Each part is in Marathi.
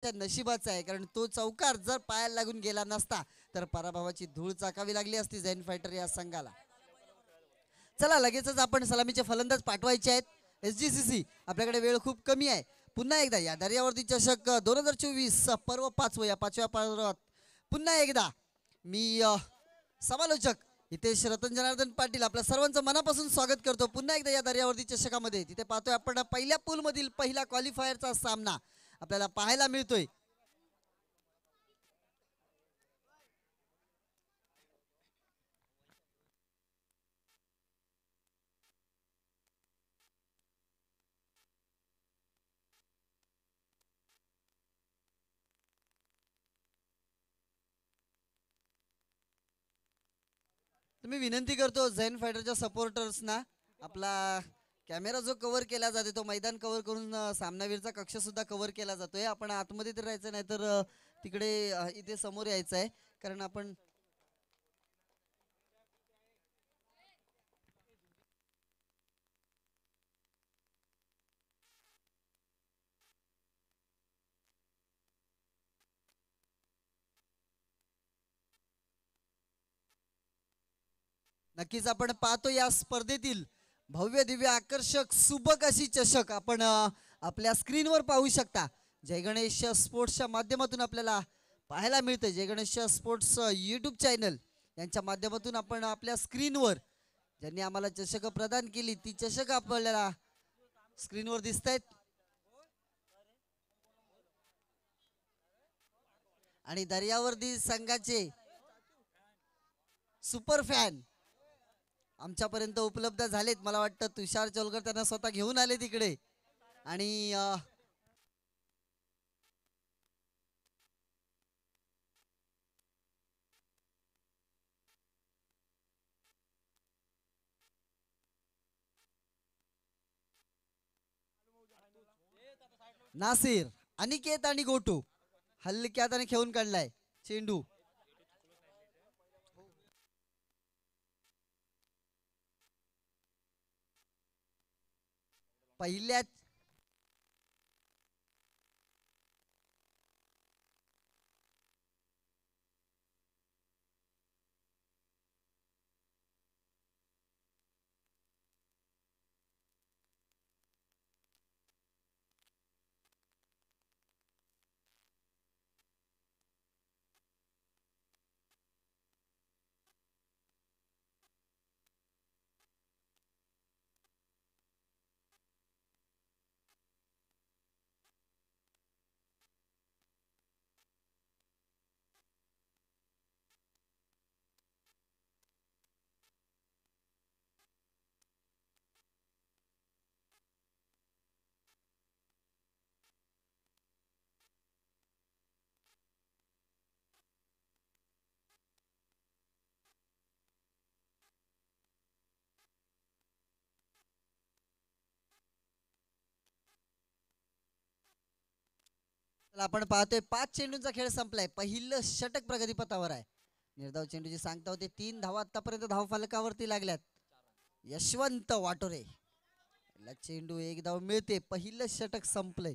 नशिबाचा आहे, कारण तो चौकार जर पायाला लागून गेला नसता तर पराभवाची धूळ चाकावी लागली असती झेन फायटर या संघाला. चला लगेचच आपण सलामीचे फलंदाज पाठवायचे आहेत. SGCC आपल्याकडे वेळ खूप कमी आहे. पुन्हा एकदा या दर्यावर्दी चषक 2024 पर्व 5 या 5व्या पर्वात पुन्हा एकदा मी समालोचक हितेश रतन जनार्दन पाटील आपल्या सर्वांचं मनापासून स्वागत करतो पुन्हा एकदा या दर्यावर्दी चषकामध्ये. तिथे पाहतोय आपण पहिल्या पूल मधील पहिला क्वालिफायरचा सामना आपल्याला पाहायला मिळतोय. मी विनंती करतो झेन फायटरच्या सपोर्टर्सना आपला कॅमेरा जो कव्हर केला जातो तो मैदान कव्हर करून सामनावीरचा कक्ष सुद्धा कव्हर केला जातोय. आपण आतमध्ये तर राहायचं नाही तर तिकडे इथे समोर यायचं आहे, कारण आपण नक्कीच आपण पाहतो या स्पर्धेतील भव्य दिव्य आकर्षक सुबक अशी चषक आपण आपल्या स्क्रीनवर पाहू शकता. जय गणेश स्पोर्ट्सच्या माध्यमातून आपल्याला पाहायला मिळतं. जय गणेश स्पोर्ट्स यूट्यूब चॅनल यांच्या माध्यमातून आपण आपल्या स्क्रीनवर ज्यांनी आम्हाला चषक प्रदान केली ती चषक आपल्याला स्क्रीनवर दिसत आहेत. आणि दर्यावर्दी संघाचे सुपर फॅन आमच्यापर्यंत उपलब्ध झालेत. मला वाटतं तुषार चोलकर त्यांना स्वतः घेऊन आले तिकडे. आणि नासिर, अनिकेत आणि गोटू हलक्यात आणि खेळून काढलाय चेंडू. पहिल्या आपण पाहतोय 5 चेंडूंचा खेळ संपलाय. पहिलं षटक प्रगतीपथावर आहे. निर्धाव चेंडूची सांगता होते 3 धावा आतापर्यंत धाव फलकावरती लागल्यात. यशवंत वाटोरे चेंडू एक धाव मिळते. पहिलं षटक संपलंय.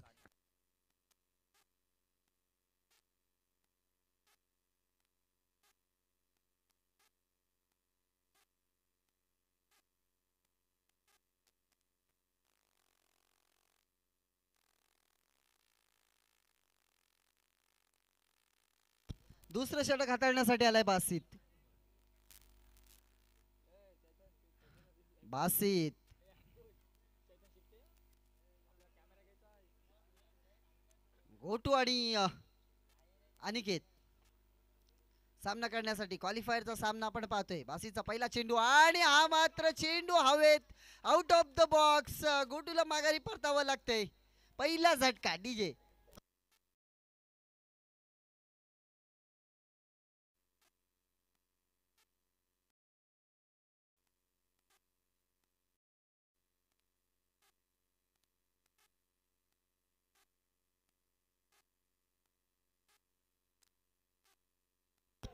दुसरं षटक हाताळण्यासाठी आलाय बासित. बासित गोटू आणि अनिकेत सामना करण्यासाठी क्वालिफायरचा सामना आपण पाहतोय. बासीचा पहिला चेंडू आणि हा मात्र चेंडू हवेत आउट ऑफ द बॉक्स. गोटूला माघारी परतावं लागतंय. पहिला झटका डीजे.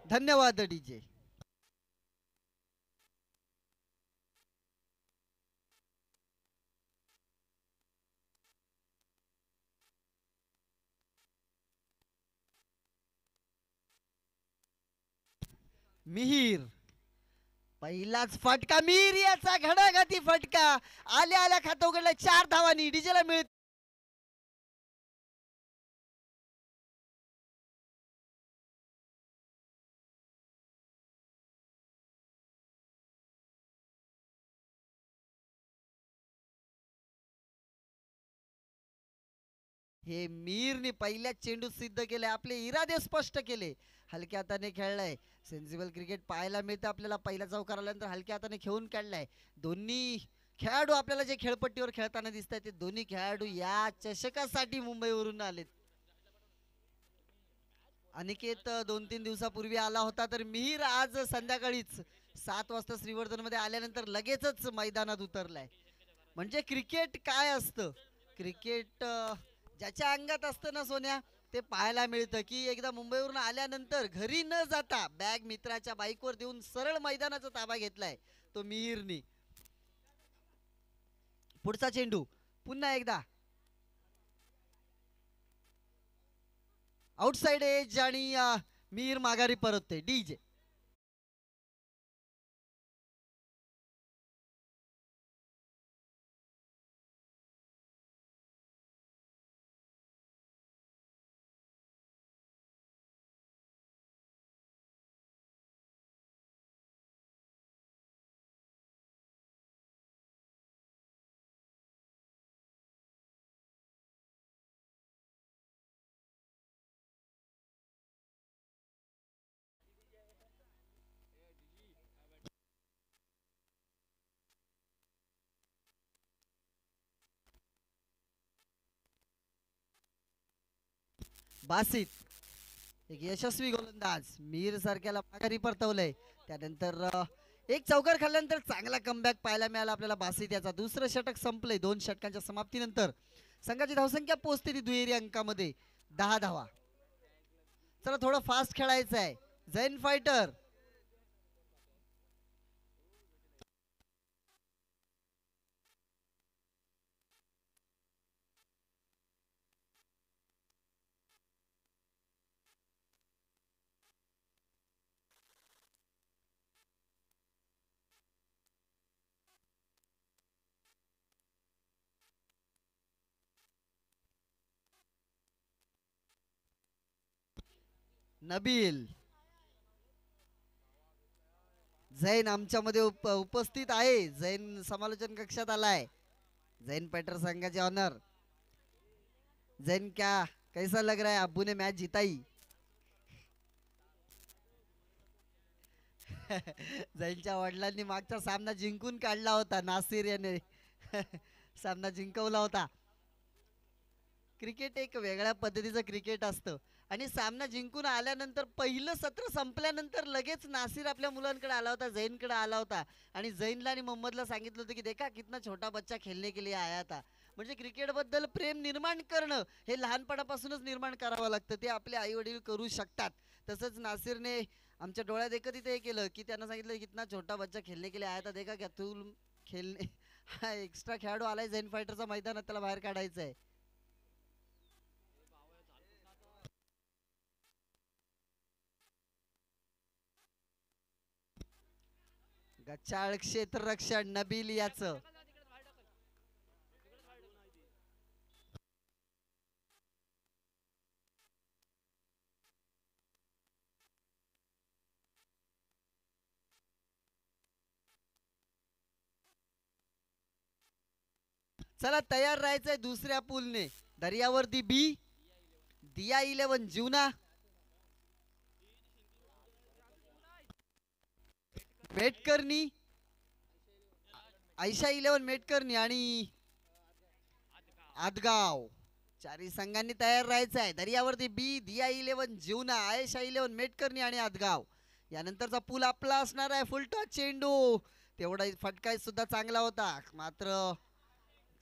धन्यवाद डीजे. मिहीर पहिलाच फटका, मिहीर याचा घडाघाती फटका. आल्या आल्या खातं उघडलं 4 धावांनी डीजेला मिळत. हे मीरने पहिल्याच चेंडूत सिद्ध केले, आपले इरादे स्पष्ट केले. हलक्या हाताने खेळलाय. सेन्सिबल क्रिकेट पाहायला मिळतं आपल्याला. पहिला चौकार आल्यानंतर हलक्या हाताने खेळून काढलाय. दोन्ही खेळाडू आपल्याला जे खेळपट्टीवर खेळताना दिसत आहेत ते दोन्ही खेळाडू या चषकासाठी मुंबईवरून आलेत. अनिकेत 2-3 दिवसापूर्वी आला होता, तर मिहीर आज संध्याकाळीच 7 वाजता श्रीवर्धन मध्ये आल्यानंतर लगेचच मैदानात उतरलाय. म्हणजे क्रिकेट काय असतं, क्रिकेट ज्याच्या अंगात असतं ना सोन्या, ते पाहायला मिळतं. की एकदा मुंबईवरून आल्यानंतर घरी न जाता बॅग मित्राच्या बाईकवर देऊन सरळ मैदानाचा ताबा घेतलाय तो मिहीरनी. पुढचा चेंडू पुन्हा एकदा आउटसाइड एज आणि मिहीर माघारी परतते. डीजे बासित एक यशस्वी गोलंदाज मिहीर सारख्याला माघारी परतवलंय. त्यानंतर एक चौकार खाल्ल्यानंतर चांगला कमबॅक पाहायला मिळाला आपल्याला बासित याचा. दुसरं षटक संपलंय. 2 षटकांच्या समाप्तीनंतर संघाची धावसंख्या पोहोचते ती दुहेरी अंकामध्ये 10 धावा. चला थोडं फास्ट खेळायचं आहे. जैन फायटर नबील जैन आमच्यामध्ये उपस्थित आहे. जैन समालोचन कक्षात आलाय. जैन फायटर संघाचे ऑनर. जैन क्या कैसा लग रहा है, अब्बू ने मैच जिताई. जैनच्या वडिलांनी मागचा सामना जिंकून काढला होता. नासिर याने सामना जिंकवला होता. क्रिकेट एक वेगळ्या पद्धतीचं क्रिकेट असतं. आणि सामना जिंकून आल्यानंतर पहिलं सत्र संपल्यानंतर लगेच नासिर आपल्या मुलांकडे आला होता, जैनकडे आला होता. आणि जैनला आणि मोहम्मदला सांगितलं होतं की देखा कितना छोटा बच्चा खेळने के लिए आया था. म्हणजे क्रिकेटबद्दल प्रेम निर्माण करणं हे लहानपणापासूनच निर्माण करावं लागतं. ते आपले आई वडील करू शकतात. तसंच नासिरने आमच्या डोळ्यात एकच इथे हे केलं की त्यांना सांगितलं कितना छोटा बच्चा खेळने के लिए आया था, देखा क्या तू खेळणे. हा एक्स्ट्रा खेळाडू आलाय झेन फायटरचा मैदानात, त्याला बाहेर काढायचं आहे. गच्चाळ क्षेत्ररक्षण नबील याचं. चला तयार राहायचंय दुसऱ्या पूलने. दर्यावरती बी, दिया 11 जीवना, मेटकरनी, आयशा 11 मेटकरनी आणि आदगाव. चारही संघांनी तयार राहायचं आहे. दर्यावरती बी, दिया 11 जीवना, आयशा 11 मेटकरनी आणि आदगाव. यानंतरचा पूल आपला असणार आहे. फुलटॉस चेंडू, तेवढा फटका सुद्धा चांगला होता, मात्र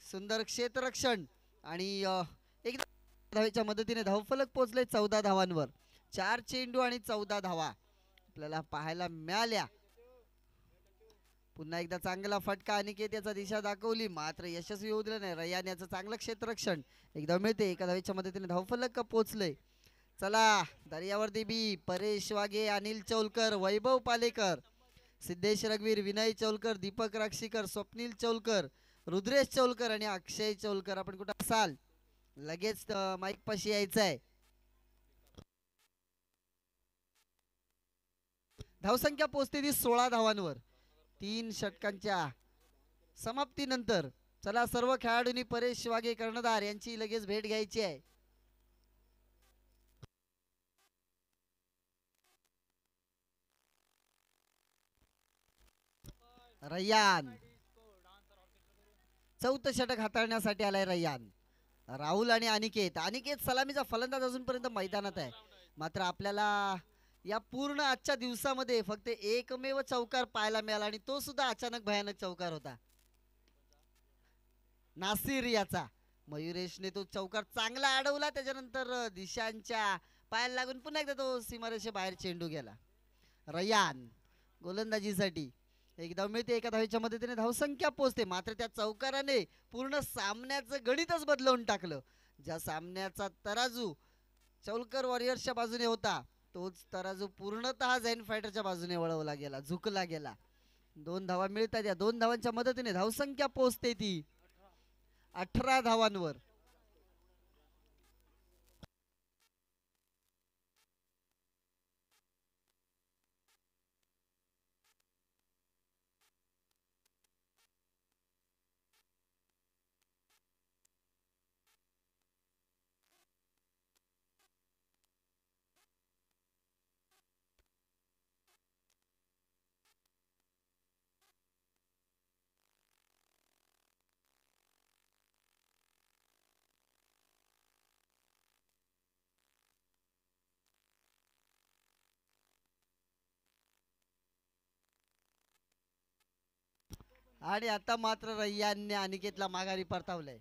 सुंदर क्षेत्ररक्षण आणि एकदा धावेच्या मदतीने धावफलक पोहोचले 14 धावांवर. 4 चेंडू आणि 14 धावा आपल्याला पाहायला मिळाल्या. पुन्हा एकदा चांगला फटका अनिकेत याचा दिशा दाखवली, मात्र यशस्वी होऊ दिलं नाही. रयान याचं चांगलं क्षेत्ररक्षण एकदा मिळते. एका धावेच्या मदतीने धावफलक पोहोचले. चला दर्यावर देवी परेश वाघे, अनिल चौलकर, वैभव पालेकर, सिद्धेश रघुवीर, विनय चौलकर, दीपक राक्षीकर, स्वप्नील चौलकर, रुद्रेश चौलकर आणि अक्षय चौलकर. आपण कुठं असाल लगेच माईक पाशी यायचं आहे. धावसंख्या पोहोचते ती 16 धावांवर 3 षटकांच्या समाप्तीनंतर. चला सर्व खेळाडूंनी परेश वाघे कर्णधार यांची लगेच भेट घ्यायची आहे. रय्यान चौथं षटक हाताळण्यासाठी आलाय रय्यान. राहुल आणि अनिकेत. अनिकेत सलामीचा फलंदाज अजूनपर्यंत मैदानात आहे, मात्र आपल्याला या पूर्ण आजच्या दिवसामध्ये फक्त एकमेव चौकार पाहायला मिळाला आणि तो सुद्धा अचानक भयानक चौकार होता नासिर याचा. मयुरेशने तो चौकार चांगला अडवला, त्याच्यानंतर दिशांच्या पायाला लागून पुन्हा एकदा तो सीमारेषे बाहेर चेंडू गेला. रयान गोलंदाजीसाठी एक धाव मिळते, एका धावेच्या मदतीने धावसंख्या पोहोचते, मात्र त्या चौकाराने पूर्ण सामन्याचं गणितच बदलवून टाकलं. ज्या सामन्याचा तराजू चौलकर वॉरियर्सच्या बाजूने होता तोच तराजू पूर्णतः झेन फायटरच्या बाजूने वळवला गेला, झुकला गेला. 2 धावा मिळतात, या 2 धावांच्या मदतीने धावसंख्या पोहोचते ती 18 धावांवर. आणि आता मात्र रय्यानने अनिकेतला माघारी परतावलंय.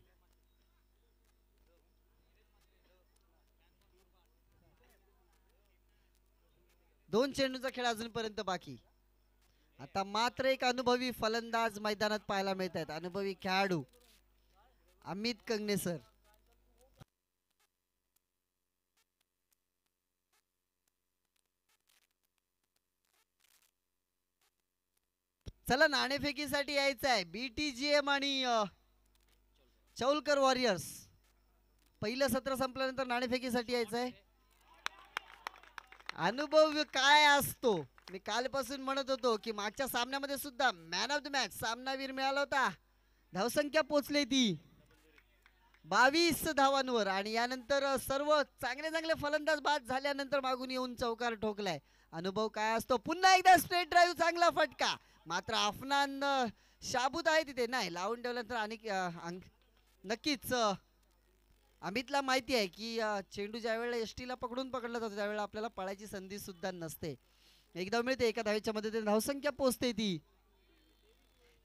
दोन चेंडूचा खेळ अजूनपर्यंत बाकी. आता मात्र एक अनुभवी फलंदाज मैदानात पाहायला मिळत आहेत, अनुभवी खेळाडू अमित कंगणे सर. चला नाणेफेकीसाठी यायचं आहे BTGM आणि चौलकर वॉरियर्स. पहिलं सत्र संपल्यानंतर नाणेफेकीसाठी यायचं आहे. अनुभव काय असतो, मी कालपासून म्हणत होतो की मागच्या सामन्यामध्ये सुद्धा मॅन ऑफ द मॅच सामनावीर मिळाला होता. धावसंख्या पोचली ती 22 धावांवर आणि यानंतर सर्व चांगले चांगले फलंदाज बाद झाल्यानंतर मागून येऊन चौकार ठोकलाय. अनुभव काय असतो. पुन्हा एकदा स्ट्रेट ड्राईव्ह, चांगला फटका, मात्र अफनान शाबूत आहे तिथे, नाही लावून ठेवल्यानंतर आणि नक्कीच अमितला माहिती आहे की चेंडू ज्या वेळेला एसटीला पकडला जातो त्यावेळेला आपल्याला पळायची संधी सुद्धा नसते. एकदा मिळते, एका धावेच्या मदतीने धावसंख्या पोहोचते ती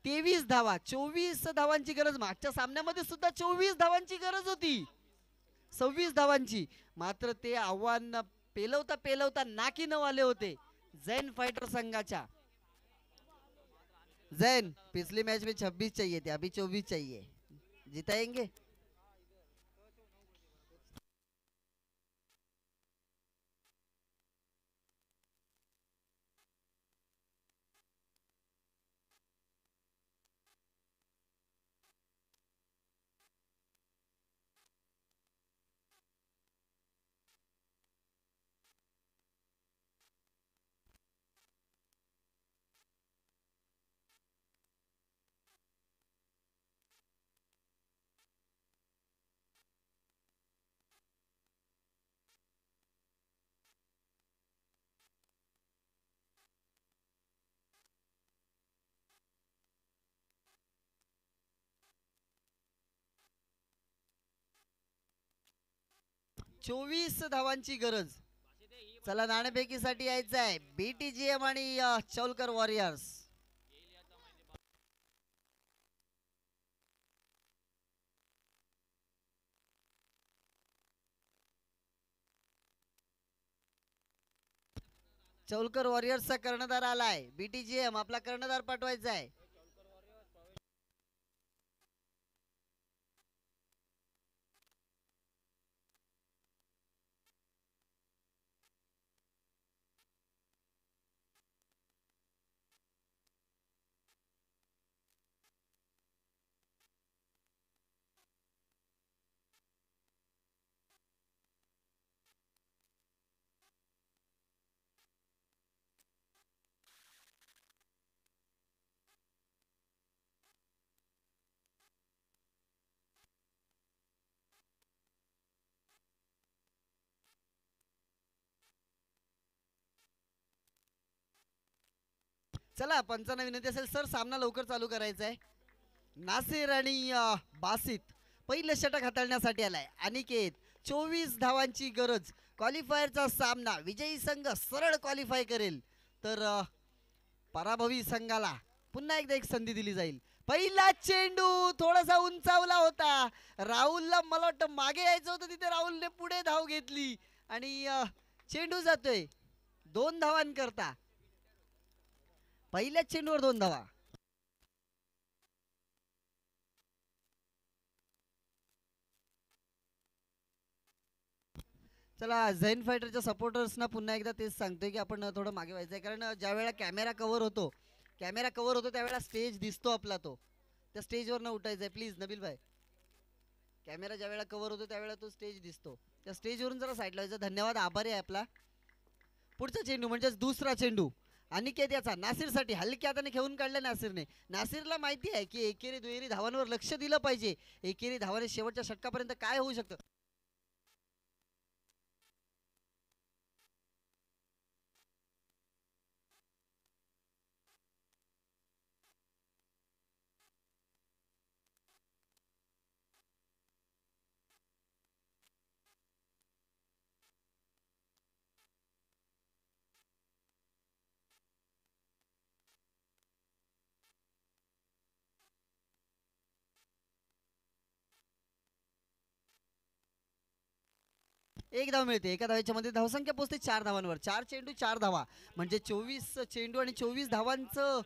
23 धावा. 24 धावांची गरज, मागच्या सामन्यामध्ये सुद्धा 24 धावांची गरज होती, 26 धावांची, मात्र ते आव्हान पेलवता पेलवता नाकी नऊ आले होते जैन फाइटर संघाच्या. जैन पिछली मैच में 26 चाहिए थे, अभी 24 चाहिए, जिताएंगे. चोवीस धावांची गरज. चला नाणेफेकीसाठी यायचं आहे BTGM आणि चौलकर वॉरियर्स. चौलकर वॉरियर्सचा कर्णधार आलाय. BTGM आपला कर्णधार पाठवायचा आहे. चला पंचांना विनंती असेल सर सामना लवकर चालू करायचा आहे. नासिर आणि बासित पहिलं षटक हाताळण्यासाठी आलाय. अनिकेत 24 धावांची गरज. क्वालिफायरचा सामना विजयी संघ सरळ क्वालिफाय करेल तर पराभवी संघाला पुन्हा एकदा एक संधी दिली जाईल. पहिला चेंडू थोडासा उंचावला होता. राहुलला मला वाटतं मागे यायचं होतं तिथे राहुलने पुढे धाव घेतली आणि चेंडू जातोय 2 धावांकरता. पहिल्याच चेंडूवर 2 धावा. चला झैन फायटरच्या सपोर्टर्सना पुन्हा एकदा तेच सांगतोय की आपण थोडं मागे व्हायचंय कारण ज्या वेळेला कॅमेरा कव्हर होतो त्यावेळेला स्टेज दिसतो आपला तो त्या स्टेजवर न उठायचंय प्लीज नबील भाई. कॅमेरा ज्या वेळेला कव्हर होतो त्यावेळेला तो स्टेज दिसतो त्या स्टेजवरून जरा साईडला व्हायचं. धन्यवाद आभारी आहे आपला. पुढचा चेंडू म्हणजे दुसरा चेंडू अनिकेत याचा नासिरसाठी हलक्या हाताने खेळून काढला नासिरने. नासिरला माहिती आहे की एकेरी दुहेरी धावांवर लक्ष दिलं पाहिजे. एकेरी धावाने शेवटच्या षटकापर्यंत काय होऊ शकतं. एक धाव मिळते. एका धावेच्या मध्ये धावसंख्या पोहोचते 4 धावांवर. 4 चेंडू 4 धावा म्हणजे 24 चेंडू आणि 24 धावांचं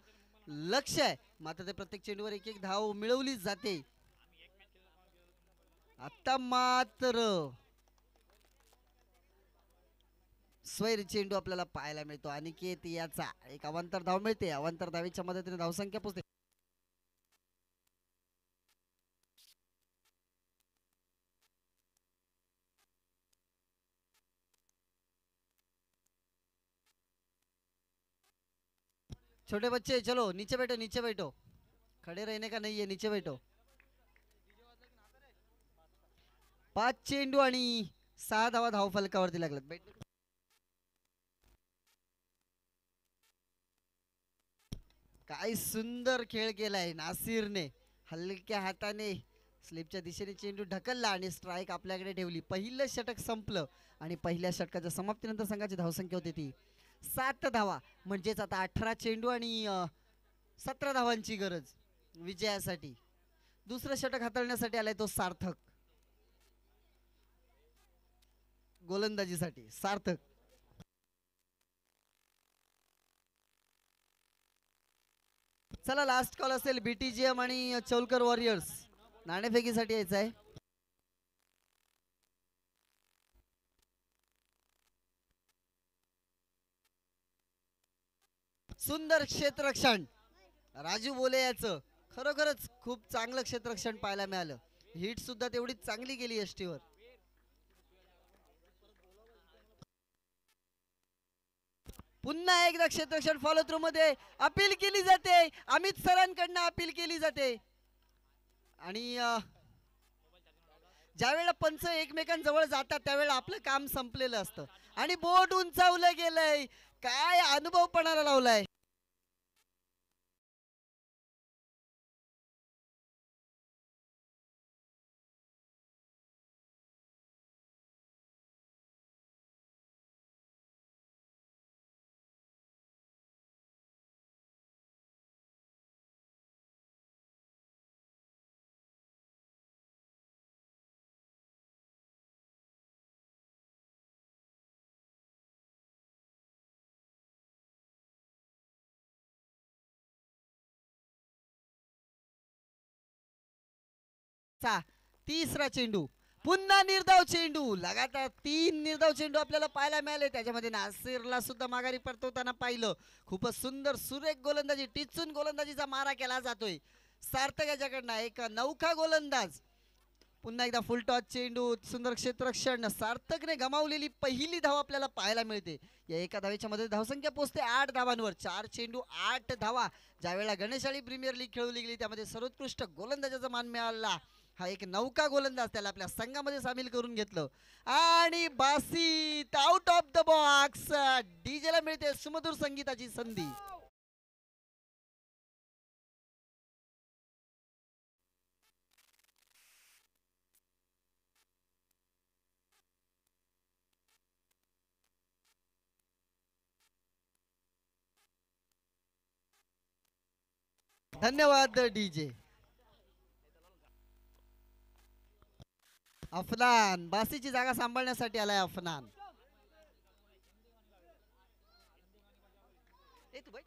लक्ष आहे. मात्र ते प्रत्येक चेंडूवर एक एक धाव मिळवली जाते. आता मात्र स्वैर चेंडू आपल्याला पाहायला मिळतो. अनिकेत याचा एक अवांतर धाव मिळते. अवांतर धावेच्या मदतीने धावसंख्या पोहोचते. छोटे बच्चे चलो नीचे बैठो नीचे बैठो. खड़े रहने का नहीं है नीचे बैठो. 5 चेंडू आणि 6 धावा धाव फलकावरती लागल्यात. काय सुंदर खेळ केलाय नासिरने. हलक्या हाताने स्लिपच्या दिशेने चेंडू ढकलला आणि स्ट्राईक आपल्याकडे ठेवली. पहिलं षटक संपलं आणि पहिल्या षटकाच्या समाप्तीनंतर संघाची धावसंख्या होती ती 7 धावा. म्हणजेच आता 18 चेंडू आणि 17 धावांची गरज विजयासाठी. दुसरं षटक हाताळण्यासाठी आलाय तो सार्थक. गोलंदाजीसाठी सार्थक. चला लास्ट कॉल असेल बीटीजीएम आणि चौलकर वॉरियर्स नाणेफेकीसाठी यायचं आहे. सुंदर क्षेत्ररक्षण राजू बोले याचं खरोखरच खूप चांगलं क्षेत्ररक्षण पाहायला मिळालं. हिट सुद्धा तेवढीच चांगली गेली यष्टीवर. पुन्हा एकदा क्षेत्ररक्षण फॉलो थ्रू मध्ये अपील केली जाते. अमित सरांकडनं अपील केली जाते आणि ज्या वेळेला पंच एकमेकांजवळ जातात त्यावेळेला आपलं काम संपलेलं असतं आणि बोट उंचावलं गेलंय. काय अनुभव पणाला लावलाय. तिसरा चेंडू पुन्हा निर्धाव चेंडू. लगातार 3 निर्धाव चेंडू आपल्याला पाहायला मिळाले. त्याच्यामध्ये नासिरला सुद्धा माघारी परतवताना पाहिलं. खूपच सुंदर सुरेख गोलंदाजी टिचून गोलंदाजीचा मारा केला जातोय सार्थक याच्याकडनं. एक नौका गोलंदाज. पुन्हा एकदा फुल टॉस चेंडू सुंदर क्षेत्ररक्षण. सार्थकने गमावलेली पहिली धाव आपल्याला पाहायला मिळते. या एका धावेच्या मध्ये धावसंख्या पोहोचते 8 धावांवर. 4 चेंडू 8 धावा. ज्यावेळेला गणेशाळी प्रीमियर लीग खेळवली गेली त्यामध्ये सर्वोत्कृष्ट गोलंदाजाचा मान मिळाला हा एक नौका गोलंदाज. त्याला आपल्या संघामध्ये सामील करून घेतलं आणि Basit out of the box. डीजेला मिळते सुमधुर संगीताची संधी. धन्यवाद डीजे. अफनान बासीची जागा सांभाळण्यासाठी आलाय अफनान. ए तू बाई.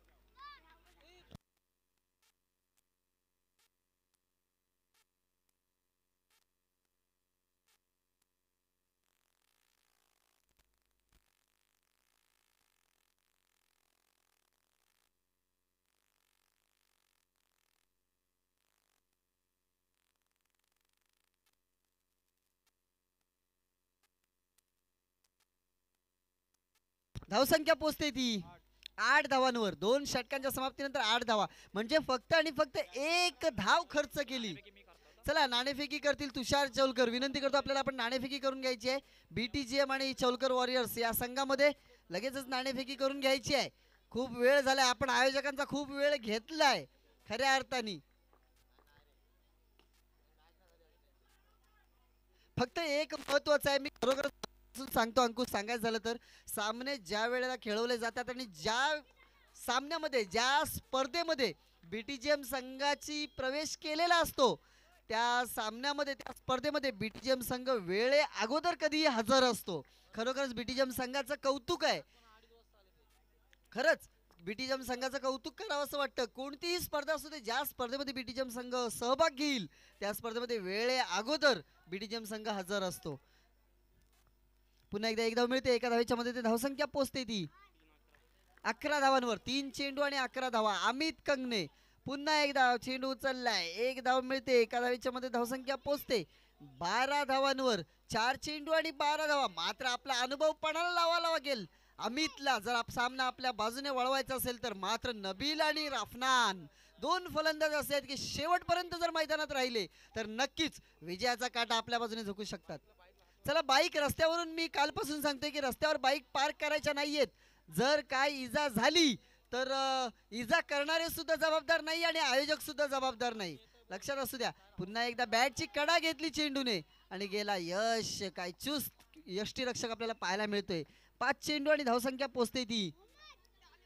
धावसंख्या पोचते ती 8 धावांवर. 2 षटकांच्या समाप्तीनंतर 8 धावा म्हणजे फक्त आणि फक्त एक धाव खर्च केली. चला नाणेफेकी करतील तुषार चौलकर. विनंती करतो आपल्याला, आपण नाणेफेकी करून घ्यायची आहे. बीटीजीएम आणि चौलकर वॉरियर्स या संघामध्ये लगेचच नाणेफेकी करून घ्यायची आहे. खूप वेळ झालाय, आपण आयोजकांचा खूप वेळ घेतलाय खऱ्या अर्थाने. फक्त एक महत्वाचं आहे, मी खरोखर सांगतो अंकुश, सांगायचं झालं तर सामने ज्या वेळेला खेळवले जातात आणि ज्या सामन्यामध्ये ज्या स्पर्धेमध्ये बीटीजीएम संघाची प्रवेश केलेला असतो त्या सामन्यामध्ये त्या स्पर्धेमध्ये बीटीजीएम संघ वेळे अगोदर कधीही हजर असतो. खरोखरच बीटीजीएम संघाचं कौतुक आहे. खरंच बीटीजीएम संघाचं कौतुक करावं असं वाटतं. कोणतीही स्पर्धा असू दे, ज्या स्पर्धेमध्ये बीटीजीएम संघ सहभाग घेईल त्या स्पर्धेमध्ये वेळे अगोदर बीटीजीएम संघ हजर असतो. पुन्हा एकदा एक धाव मिळते. एका धावेच्या मध्ये ते धावसंख्या पोचते ती 11 धावांवर. 3 चेंडू आणि 11 धावा. अमित कंगने पुन्हा एकदा चेंडू उचललाय. एक धाव मिळते. एका धावेच्या मध्ये धावसंख्या पोचते 12 धावांवर. 4 चेंडू आणि 12 धावा. मात्र आपला अनुभव पणाला लावावा लागेल अमितला जर सामना आपल्या बाजूने वळवायचा असेल तर. मात्र नबील आणि राफनान दोन फलंदाज असे आहेत की शेवटपर्यंत जर मैदानात राहिले तर नक्कीच विजयाचा काटा आपल्या बाजूने झुकू शकतात. चला बाईक रस्त्यावरून, मी कालपासून सांगतोय की रस्त्यावर बाईक पार्क करायच्या नाहीयेत. जर काय इजा झाली तर इजा करणारे सुद्धा जबाबदार नाही आणि आयोजक सुद्धा जबाबदार नाही, लक्षात असू द्या. पुन्हा एकदा बॅटची कडा घेतली चेंडूने आणि गेला यश. काय चुस्त यष्टीरक्षक आपल्याला पाहायला मिळतोय. 5 चेंडू आणि धावसंख्या पोचते ती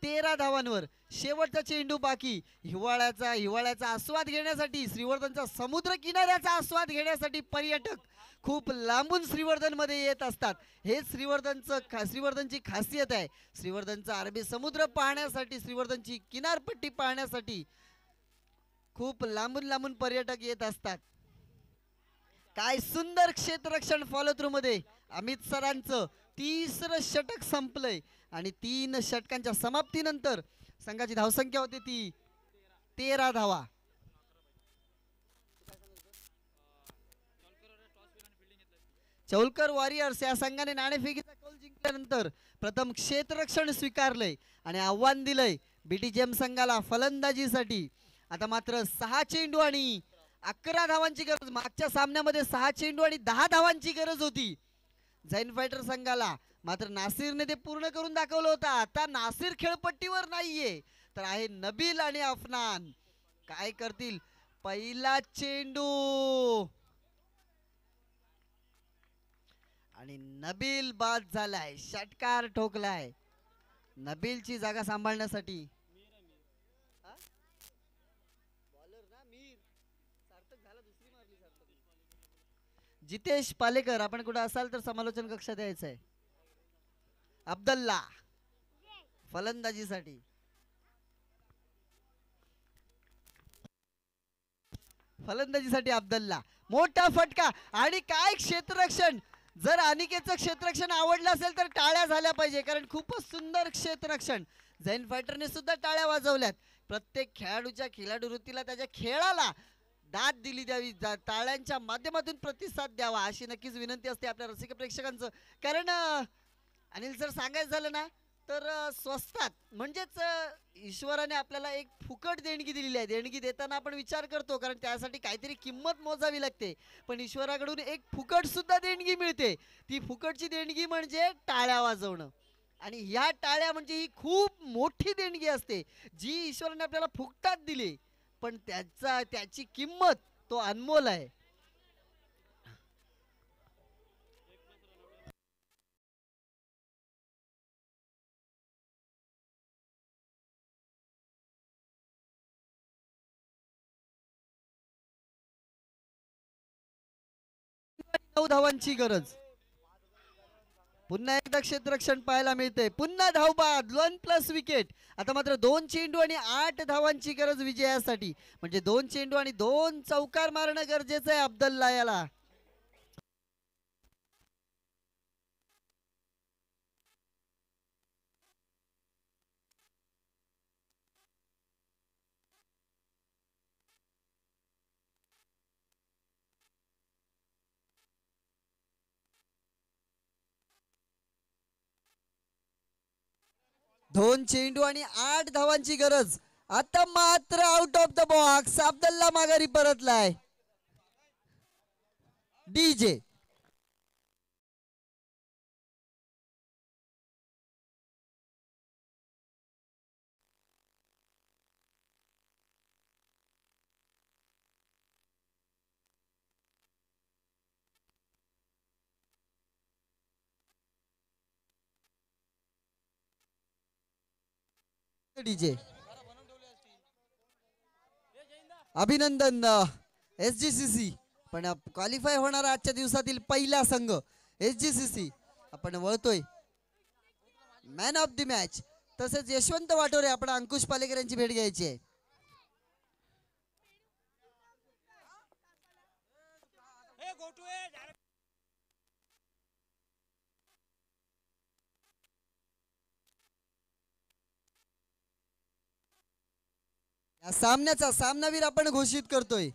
13 धावांवर. शेवटचा चेंडू बाकी. हिवाळ्याचा आस्वाद घेण्यासाठी, श्रीवर्धनचा समुद्र किनाऱ्याचा आस्वाद घेण्यासाठी पर्यटक खूप लांबून श्रीवर्धन मध्ये येत असतात. हे श्रीवर्धनची खासियत आहे. श्रीवर्धनचा अरबी समुद्र पाहण्यासाठी, श्रीवर्धनची किनारपट्टी पाहण्यासाठी खूप लांबून लांबून पर्यटक येत असतात. काय सुंदर क्षेत्ररक्षण फॉलो थ्रू मध्ये अमित सरांचं 30रं षटक संपलंय आणि 3 षटकांच्या समाप्तीनंतर संघाची धावसंख्या होती ती 13 धावा. चौलकर वॉरियर्स या संघाने नाणेफेकीचा कौल जिंकल्यानंतर प्रथम क्षेत्ररक्षण स्वीकारलंय आणि आव्हान दिलंय बीटीजीएम संघाला फलंदाजीसाठी. आता मात्र 6 चेंडू आणि 11 धावांची गरज. मागच्या सामन्यामध्ये 6 चेंडू आणि 10 धावांची गरज होती जैन फायटर संघाला. मात्र नासिरने ते पूर्ण करून दाखवलं होतं. आता नासिर खेळपट्टीवर नाहीये तर आहे नबील आणि अफनान. काय करतील? पहिला चेंडू आणि नबील बाद झालाय. षटकार ठोकलाय नबीलची जागा सांभाळण्यासाठी. जितेश पालेकर, आपण कुठे असाल तर समालोचन कक्षात यायचंय. अब्दुल्ला फलंदाजीसाठी. फलंदाजीसाठी अब्दुल्ला. मोठा फटका आणि काय क्षेत्ररक्षण. जर अनिकेतचं क्षेत्ररक्षण आवडलं असेल तर टाळ्या झाल्या पाहिजे, कारण खूपच सुंदर क्षेत्ररक्षण. जैन फायटरने सुद्धा टाळ्या वाजवल्यात. प्रत्येक खेळाडूच्या खेळाडू वृत्तीला, त्याच्या खेळाला दाद दिली द्यावी, टाळ्यांच्या माध्यमातून प्रतिसाद द्यावा अशी नक्कीच विनंती असते आपल्या रसिक प्रेक्षकांचं. कारण अनिल सर सांगायचं झालं ना तर स्वस्तात म्हणजेच ईश्वराने आपल्याला एक फुकट देणगी दिलेली आहे. देणगी देताना आपण विचार करतो कारण त्यासाठी काहीतरी किंमत मोजावी लागते, पण ईश्वराकडून एक फुकट सुद्धा देणगी मिळते. ती फुकटची देणगी म्हणजे टाळ्या वाजवणं. आणि ह्या टाळ्या म्हणजे ही खूप मोठी देणगी असते जी ईश्वराने आपल्याला फुकटात दिली, पण त्याची किंमत तो अनमोल आहे. 9 धावांची गरज. पुन्हा एकदा क्षेत्ररक्षण पाहायला मिळते. पुन्हा धावबाद 1+ विकेट. आता मात्र 2 चेंडू आणि 8 धावांची गरज विजयासाठी. म्हणजे 2 चेंडू आणि 2 चौकार मारणं गरजेचं आहे अब्दुल्ला याला. दोन चेंडू आणि 8 धावांची गरज. आता मात्र out of the box. Abdullah माघारी परतलाय. डीजे डीजे अभिनंदन SGCC. पण क्वालिफाय होणारा आजच्या दिवसातील पहिला संघ SGCC आपण वळतोय. मॅन ऑफ द मॅच तसेच यशवंत वाटोरे. आपण अंकुश पालेकर यांची भेट घ्यायची आहे. या सामन्याचा सामनावीर आपण घोषित करतोय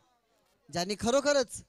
ज्यांनी खरोखरच